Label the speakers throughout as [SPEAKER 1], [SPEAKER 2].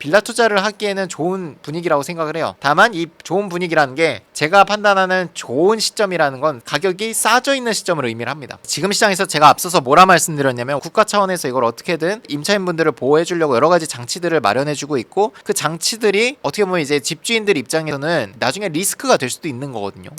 [SPEAKER 1] 빌라 투자를 하기에는 좋은 분위기라고 생각을 해요. 다만 이 좋은 분위기라는 게 제가 판단하는 좋은 시점이라는 건 가격이 싸져 있는 시점을 의미를 합니다. 지금 시장에서 제가 앞서서 뭐라 말씀드렸냐면 국가 차원에서 이걸 어떻게든 임차인분들을 보호해 주려고 여러 가지 장치들을 마련해 주고 있고, 그 장치들이 어떻게 보면 이제 집주인들 입장에서는 나중에 리스크가 될 수도 있는 거거든요.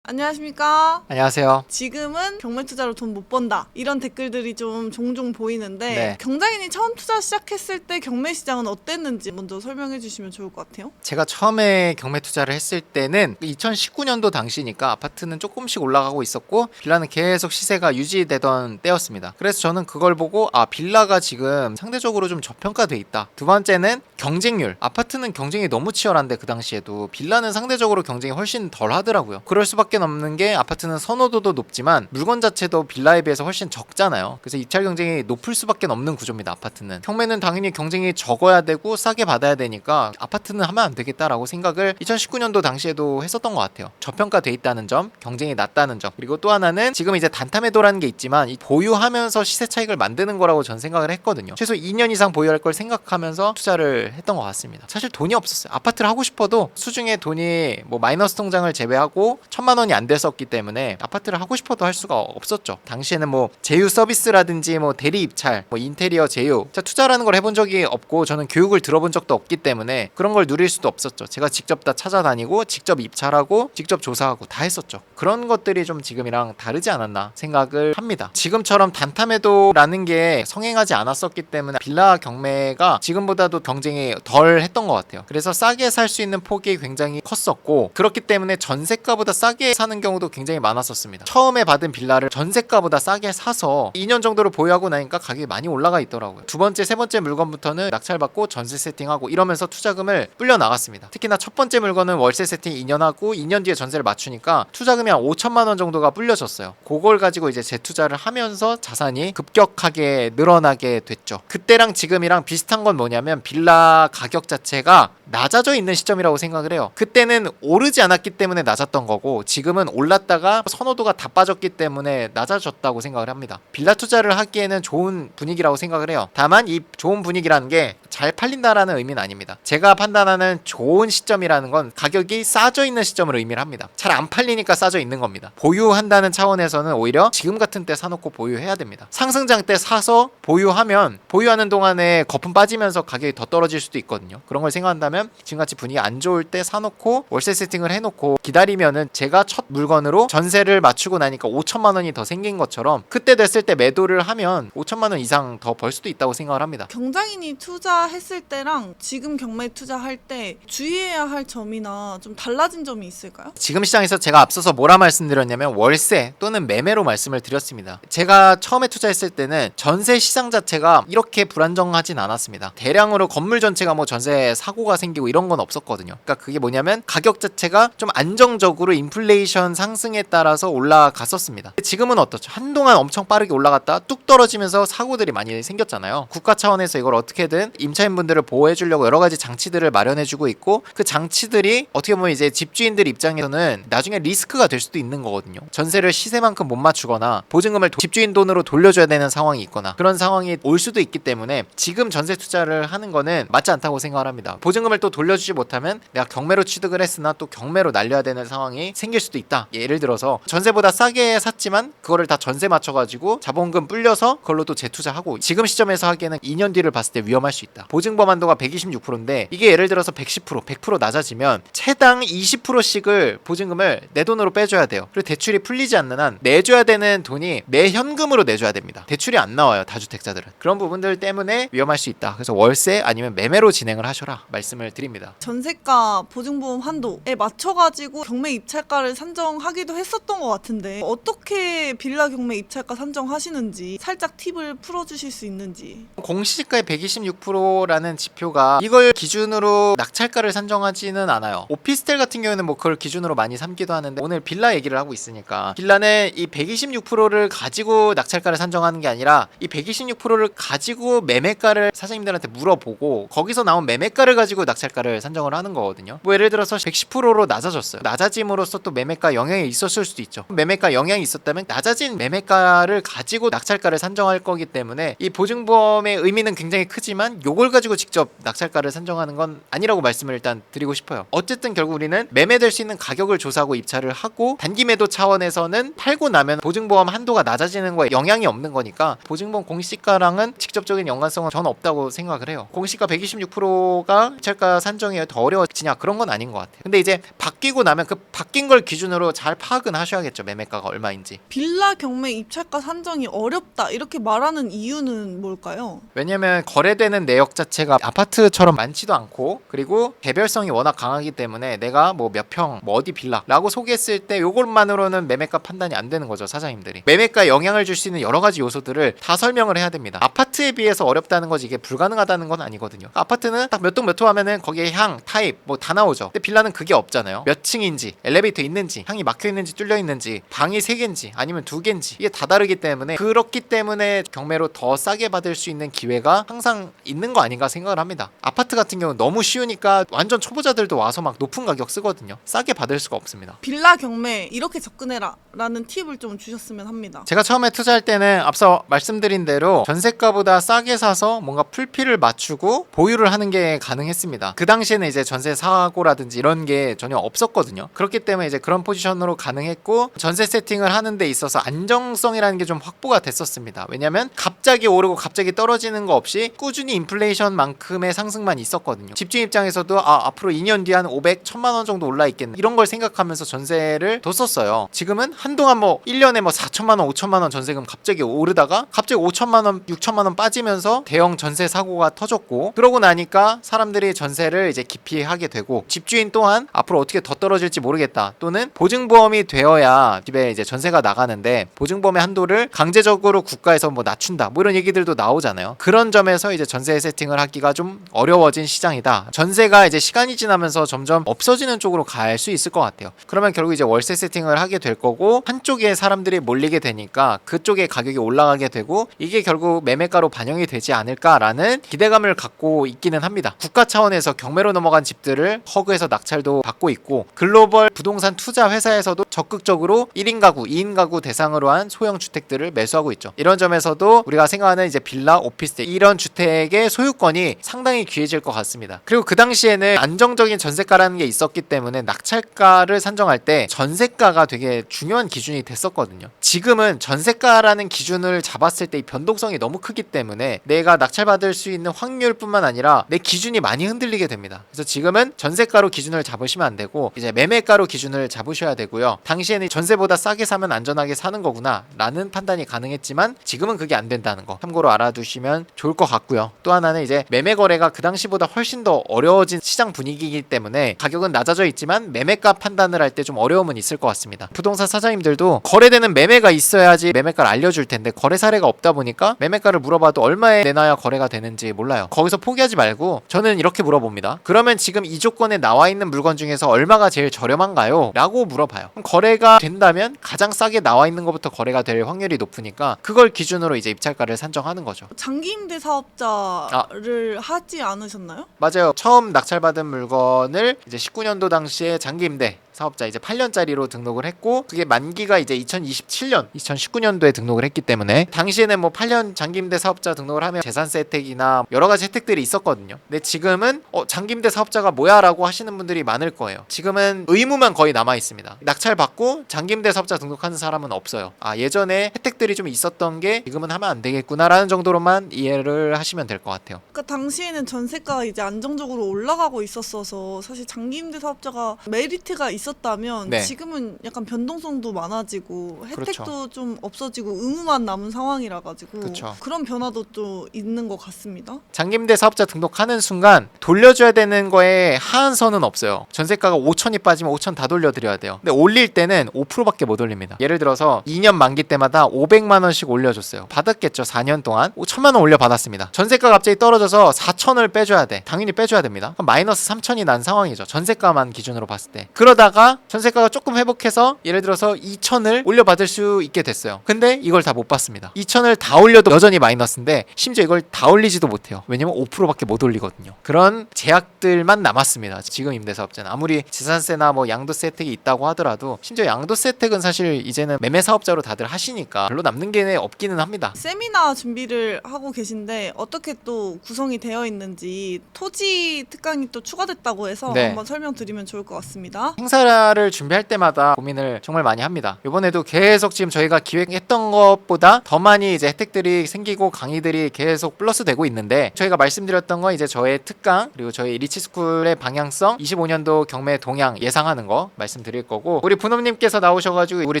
[SPEAKER 2] 안녕하십니까.
[SPEAKER 1] 안녕하세요.
[SPEAKER 2] 지금은 경매 투자로 돈 못 번다, 이런 댓글들이 좀 종종 보이는데
[SPEAKER 1] 네.
[SPEAKER 2] 경장인이 처음 투자 시작했을 때 경매 시장은 어땠는지 먼저 설명해 주시면 좋을 것 같아요.
[SPEAKER 1] 제가 처음에 경매 투자를 했을 때는 2019년도 당시니까 아파트는 조금씩 올라가고 있었고 빌라는 계속 시세가 유지되던 때였습니다. 그래서 저는 그걸 보고 빌라가 지금 상대적으로 좀 저평가돼 있다. 두 번째는 경쟁률. 아파트는 경쟁이 너무 치열한데 그 당시에도 빌라는 상대적으로 경쟁이 훨씬 덜 하더라고요. 그럴 수밖에 없는 게 아파트는 선호도도 높지만 물건 자체도 빌라에 비해서 훨씬 적잖아요. 그래서 입찰 경쟁이 높을 수밖에 없는 구조입니다. 아파트는. 경매는 당연히 경쟁이 적어야 되고 싸게 받아야 되니까 아파트는 하면 안 되겠다라고 생각을 2019년도 당시에도 했었던 것 같아요. 저평가돼 있다는 점, 경쟁이 낮다는 점, 그리고 또 하나는 지금 이제 단타매도라는 게 있지만 이 보유하면서 시세 차익을 만드는 거라고 전 생각을 했거든요. 최소 2년 이상 보유할 걸 생각하면서 투자를 했던 것 같습니다. 사실 돈이 없었어요. 아파트를 하고 싶어도 수중에 돈이 뭐 마이너스 통장을 제외하고 1,000만 원이 안 됐었기 때문에 아파트를 하고 싶어도 할 수가 없었죠. 당시에는 뭐 제휴 서비스라든지 뭐 대리 입찰, 뭐 인테리어 제휴, 투자라는 걸 해본 적이 없고 저는 교육을 들어본 적도 없기 때문에 그런 걸 누릴 수도 없었죠. 제가 직접 다 찾아다니고 직접 입찰하고 직접 조사하고 다 했었죠. 그런 것들이 좀 지금이랑 다르지 않았나 생각을 합니다. 지금처럼 단타매도라는 게 성행하지 않았었기 때문에 빌라 경매가 지금보다도 경쟁이 덜 했던 것 같아요. 그래서 싸게 살 수 있는 폭이 굉장히 컸었고, 그렇기 때문에 전세가보다 싸게 사는 경우도 굉장히 많았었습니다. 처음에 받은 빌라를 전세가보다 싸게 사서 2년 정도를 보유하고 나니까 가격이 많이 올라가 있더라고요. 두 번째, 세 번째 물건부터는 낙찰받고 전세 세팅하고 이러면서 투자금을 불려 나갔습니다. 특히나 첫 번째 물건은 월세 세팅 2년 하고 2년 뒤에 전세를 맞추니까 투자금이 한 5천만 원 정도가 불려졌어요. 그걸 가지고 이제 재투자를 하면서 자산이 급격하게 늘어나게 됐죠. 그때랑 지금이랑 비슷한 건 뭐냐면 빌라 가격 자체가 낮아져 있는 시점이라고 생각을 해요. 그때는 오르지 않았기 때문에 낮았던 거고 지금은 올랐다가 선호도가 다 빠졌기 때문에 낮아졌다고 생각을 합니다. 빌라 투자를 하기에는 좋은 분위기라고 생각을 해요. 다만 이 좋은 분위기라는 게 잘 팔린다라는 의미는 아닙니다. 제가 판단하는 좋은 시점이라는 건 가격이 싸져 있는 시점을 의미를 합니다. 잘 안 팔리니까 싸져 있는 겁니다. 보유한다는 차원에서는 오히려 지금 같은 때 사놓고 보유해야 됩니다. 상승장 때 사서 보유하면 보유하는 동안에 거품 빠지면서 가격이 더 떨어질 수도 있거든요. 그런 걸 생각한다면 지금같이 분위기 안 좋을 때 사놓고 월세 세팅을 해놓고 기다리면은 제가 첫 물건으로 전세를 맞추고 나니까 5천만 원이 더 생긴 것처럼 그때 됐을 때 매도를 하면 5천만 원 이상 더 벌 수도 있다고 생각을 합니다.
[SPEAKER 2] 경장인이 투자했을 때랑 지금 경매 투자할 때 주의해야 할 점이나 좀 달라진 점이 있을까요?
[SPEAKER 1] 지금 시장에서 제가 앞서서 뭐라 말씀드렸냐면 월세 또는 매매로 말씀을 드렸습니다. 제가 처음에 투자했을 때는 전세 시장 자체가 이렇게 불안정하진 않았습니다. 대량으로 건물 전체가 뭐 전세 사고가 생기고 이런 건 없었거든요. 그러니까 그게 뭐냐면 가격 자체가 좀 안정적으로 인플레이션 상승에 따라서 올라갔었습니다. 지금은 어떻죠? 한동안 엄청 빠르게 올라갔다 뚝 떨어지면서 사고들이 많이 생겼잖아요. 국가 차원에서 이걸 어떻게든 임차인분들을 보호해 주려고 여러 가지 장치들을 마련해 주고 있고, 그 장치들이 어떻게 보면 이제 집주인들 입장에서는 나중에 리스크가 될 수도 있는 거거든요. 전세를 시세만큼 못 맞추거나 보증금을 집주인 돈으로 돌려줘야 되는 상황이 있거나 그런 상황이 올 수도 있기 때문에 지금 전세 투자를 하는 거는 맞지 않다고 생각을 합니다. 보증금을 또 돌려주지 못하면 내가 경매로 취득을 했으나 또 경매로 날려야 되는 상황이 생길 수도 있다. 예를 들어서 전세보다 싸게 샀지만 그거를 다 전세 맞춰가지고 자본금 불려서 그걸로 또 재투자하고, 지금 시점에서 하기에는 2년 뒤를 봤을 때 위험할 수 있다. 보증범 한도가 126%인데 이게 예를 들어서 110%, 100% 낮아지면 채당 20%씩을 보증금을 내 돈으로 빼줘야 돼요. 그리고 대출이 풀리지 않는 한 내줘야 되는 돈이 내 현금으로 내줘야 됩니다. 대출이 안 나와요, 다주택자들은. 그런 부분들 때문에 위험할 수 있다. 그래서 월세 아니면 매매로 진행을 하셔라 말씀을 드립니다.
[SPEAKER 2] 전세가 보증보험 한도에 맞춰가지고 경매 입찰가를 산정하기도 했었던 것 같은데 어떻게 빌라 경매 입찰가 산정하시는지 살짝 팁을 풀어주실 수 있는지.
[SPEAKER 1] 공시지가의 126%라는 지표가 이걸 기준으로 낙찰가를 산정하지는 않아요. 오피스텔 같은 경우에는 뭐 그걸 기준으로 많이 삼기도 하는데 오늘 빌라 얘기를 하고 있으니까 빌라는 이 126%를 가지고 낙찰가를 산정하는 게 아니라 이 126%를 가지고 매매가를 사장님들한테 물어보고 거기서 나온 매매가를 가지고 낙찰가를 산정을 하는 거거든요. 뭐 예를 들어서 110%로 낮아졌어요. 낮아짐으로써 또 매매가 영향이 있었을 수도 있죠. 매매가 영향이 있었다면 낮아진 매매가를 가지고 낙찰가를 산정할 거기 때문에 이 보증보험의 의미는 굉장히 크지만 요걸 가지고 직접 낙찰가를 산정하는 건 아니라고 말씀을 일단 드리고 싶어요. 어쨌든 결국 우리는 매매될 수 있는 가격을 조사하고 입찰을 하고 단기 매도 차원에서는 팔고 나면 보증보험 한도가 낮아지는 거에 영향이 없는 거니까 보증보험 공시가랑은 직접적인 연관성은 저는 없다고 생각을 해요. 공시가 126%가 입찰가 산정이 더 어려워지냐 그런 건 아닌 것 같아요. 근데 이제 바뀌고 나면 그 바뀐 걸 기준으로 잘 파악은 하셔야겠죠. 매매가가 얼마인지.
[SPEAKER 2] 빌라 경매 입찰가 산정이 어렵다 이렇게 말하는 이유는 뭘까요?
[SPEAKER 1] 왜냐면 거래되는 내역 자체가 아파트처럼 많지도 않고 그리고 개별성이 워낙 강하기 때문에 내가 뭐 몇 평, 뭐 어디 빌라라고 소개했을 때 요것만으로는 매매가 판단이 안 되는 거죠. 사장님들이. 매매가에 영향을 줄 수 있는 여러 가지 요소들을 다 설명을 해야 됩니다. 아파트에 비해서 어렵다는 거지 이게 불가능하다는 건 아니거든요. 아파트는 딱 몇 동 몇 호 하면은 거기에 향, 타입 뭐 다 나오죠. 근데 빌라는 그게 없잖아요. 몇 층인지, 엘리베이터 있는지, 향이 막혀 있는지 뚫려 있는지, 방이 3개인지 아니면 2개인지 이게 다 다르기 때문에 그렇기 때문에 경매로 더 싸게 받을 수 있는 기회가 항상 있는 거 아닌가 생각을 합니다. 아파트 같은 경우는 너무 쉬우니까 완전 초보자들도 와서 막 높은 가격 쓰거든요. 싸게 받을 수가 없습니다.
[SPEAKER 2] 빌라 경매 이렇게 접근해라 라는 팁을 좀 주셨으면 합니다.
[SPEAKER 1] 제가 처음에 투자할 때는 앞서 말씀드린 대로 전세가보다 싸게 사서 뭔가 풀피를 맞추고 보유를 하는 게 가능했습니다. 그 당시에는 이제 전세 사고라든지 이런 게 전혀 없었거든요. 그렇기 때문에 이제 그런 포지션으로 가능했고 전세 세팅을 하는 데 있어서 안정성이라는 게 좀 확보가 됐었습니다. 왜냐면 갑자기 오르고 갑자기 떨어지는 거 없이 꾸준히 인플레이션만큼의 상승만 있었거든요. 집주인 입장에서도 앞으로 2년 뒤에 한 500, 1000만 원 정도 올라 있겠네. 이런 걸 생각하면서 전세를 뒀었어요. 지금은 한동안 뭐 1년에 뭐 4천만 원, 5천만 원 전세금 갑자기 오르다가 갑자기 5천만 원, 6천만 원 빠지면서 대형 전세 사고가 터졌고 그러고 나니까 사람들이 전세를 이제 기피하게 되고 집주인 또한 앞으로 어떻게 더 떨어질지 모르겠다. 또는 보증보험이 되어야 집에 이제 전세가 나가는데 보증보험의 한도를 강제적으로 국가에서 뭐 낮춘다. 뭐 이런 얘기들도 나오잖아요. 그런 점에서 이제 전세 세팅을 하기가 좀 어려워진 시장이다. 전세가 이제 시간이 지나면서 점점 없어지는 쪽으로 갈 수 있을 것 같아요. 그러면 결국 이제 월세 세팅을 하게 될 거고 한쪽에 사람들이 몰리게 되니까 그쪽에 가격이 올라가게 되고 이게 결국 매매가로 반영이 되지 않을까라는 기대감을 갖고 있기는 합니다. 국가 차원에서 경매로 넘어간 집들을 허그에서 낙찰도 받고 있고 글로벌 부동산 투자 회사에서도 적극적으로 1인 가구, 2인 가구 대상으로 한 소형 주택들을 매수하고 있죠. 이런 점에서도 우리가 생각하는 이제 빌라, 오피스텔 이런 주택의 소유권이 상당히 귀해질 것 같습니다. 그리고 그 당시에는 안정적인 전세가라는 게 있었기 때문에 낙찰가를 산정할 때 전세가가 되게 중요한 기준이 됐었거든요. 지금은 전세가라는 기준을 잡았을 때 이 변동성이 너무 크기 때문에 내가 낙찰받을 수 있는 확률뿐만 아니라 내 기준이 많이 흔들리게 됩니다. 그래서 지금은 전세가로 기준을 잡으시면 안 되고 이제 매매가로 기준을 잡으셔야 되고요. 당시에는 전세보다 싸게 사면 안전하게 사는 거구나 라는 판단이 가능했지만 지금은 그게 안 된다는 거 참고로 알아두시면 좋을 것 같고요. 또 하나는 이제 매매 거래가 그 당시보다 훨씬 더 어려워진 시장 분위기이기 때문에 가격은 낮아져 있지만 매매가 판단을 할 때 좀 어려움은 있을 것 같습니다. 부동산 사장님들도 거래되는 매매가 있어야지 매매가를 알려줄 텐데 거래 사례가 없다 보니까 매매가를 물어봐도 얼마에 내놔야 거래가 되는지 몰라요. 거기서 포기하지 말고 저는 이렇게 물어봅니다. 그러면 지금 이 조건에 나와 있는 물건 중에서 얼마가 제일 저렴한가요? 라고 물어봐요. 그럼 거래가 된다면 가장 싸게 나와 있는 것부터 거래가 될 확률이 높으니까 그걸 기준으로 이제 입찰가를 산정하는 거죠.
[SPEAKER 2] 장기 임대 사업자를 하지 않으셨나요?
[SPEAKER 1] 맞아요. 처음 낙찰받은 물건을 이제 19년도 당시에 장기 임대 사업자 이제 8년짜리로 등록을 했고 그게 만기가 이제 2027년 2019년도에 등록을 했기 때문에 당시에는 뭐 8년 장기임대 사업자 등록을 하면 재산세 혜택이나 여러 가지 혜택들이 있었거든요. 근데 지금은 장기임대 사업자가 뭐야 라고 하시는 분들이 많을 거예요. 지금은 의무만 거의 남아 있습니다. 낙찰 받고 장기임대 사업자 등록하는 사람은 없어요. 예전에 혜택들이 좀 있었던 게 지금은 하면 안 되겠구나 라는 정도로만 이해를 하시면 될 것 같아요.
[SPEAKER 2] 그러니까 당시에는 전세가가 이제 안정적으로 올라가고 있었어서 사실 장기 임대 사업자가 메리트가 있었다면
[SPEAKER 1] 네.
[SPEAKER 2] 지금은 약간 변동성도 많아지고 혜택도
[SPEAKER 1] 그렇죠.
[SPEAKER 2] 좀 없어지고 의무만 남은 상황이라 가지고
[SPEAKER 1] 그렇죠.
[SPEAKER 2] 그런 변화도 또 있는 것 같습니다.
[SPEAKER 1] 장기임대 사업자 등록하는 순간 돌려줘야 되는 거에 하한선은 없어요. 전세가가 5천이 빠지면 5천 다 돌려드려야 돼요. 근데 올릴 때는 5%밖에 못 올립니다. 예를 들어서 2년 만기 때마다 500만 원씩 올려줬어요. 받았겠죠. 4년 동안 5천만 원 올려받았습니다. 전세가 갑자기 떨어져서 4천을 빼줘야 돼. 당연히 빼줘야 됩니다. 그럼 마이너스 3천이 난 상황이죠. 전세가만 기준으로 봤을 때. 그러다가 하다가 전세가가 조금 회복해서 예를 들어서 2천을 올려받을 수 있게 됐어요. 근데 이걸 다 못 받습니다. 2천을 다 올려도 여전히 마이너스인데 심지어 이걸 다 올리지도 못해요. 왜냐면 5%밖에 못 올리거든요. 그런 제약들만 남았습니다. 지금 임대사업자는 아무리 재산세나 뭐 양도세 혜택이 있다고 하더라도 심지어 양도세 혜택은 사실 이제는 매매 사업자로 다들 하시니까 별로 남는 게 없기는 합니다.
[SPEAKER 2] 세미나 준비를 하고 계신데 어떻게 또 구성이 되어 있는지 토지 특강이 또 추가됐다고 해서
[SPEAKER 1] 네.
[SPEAKER 2] 한번 설명드리면 좋을 것 같습니다.
[SPEAKER 1] 행사를 준비할 때마다 고민을 정말 많이 합니다. 이번에도 계속 지금 저희가 기획했던 것보다 더 많이 이제 혜택들이 생기고 강의들이 계속 플러스 되고 있는데 저희가 말씀드렸던 건 이제 저의 특강 그리고 저희 리치스쿨의 방향성 25년도 경매 동향 예상하는 거 말씀드릴 거고 우리 분업님께서 나오셔가지고 우리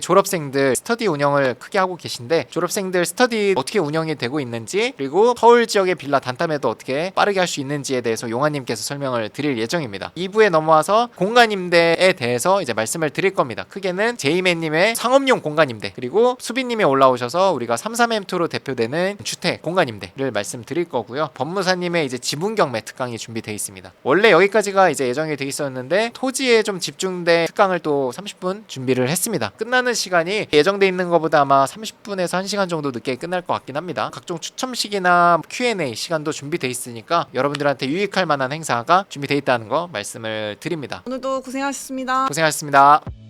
[SPEAKER 1] 졸업생들 스터디 운영을 크게 하고 계신데 졸업생들 스터디 어떻게 운영이 되고 있는지 그리고 서울 지역의 빌라 단타매도 어떻게 빠르게 할 수 있는지에 대해서 용환님께서 설명을 드릴 예정입니다. 2부에 넘어와서 공간 임대에 대해서 이제 말씀을 드릴 겁니다. 크게는 제이맨님의 상업용 공간 임대 그리고 수빈님이 올라오셔서 우리가 33M2로 대표되는 주택 공간 임대를 말씀드릴 거고요. 법무사님의 이제 지분 경매 특강이 준비되어 있습니다. 원래 여기까지가 이제 예정이 돼 있었는데 토지에 좀 집중된 특강을 또 30분 준비를 했습니다. 끝나는 시간이 예정돼 있는 것보다 아마 30분에서 1시간 정도 늦게 끝날 것 같긴 합니다. 각종 추첨식이나 Q&A 시간도 준비돼 있으니까 여러분들한테 유익할 만한 행사가 준비돼 있다는 거 말씀을 드립니다.
[SPEAKER 2] 오늘도 고생하셨습니다.
[SPEAKER 1] 고생하셨습니다.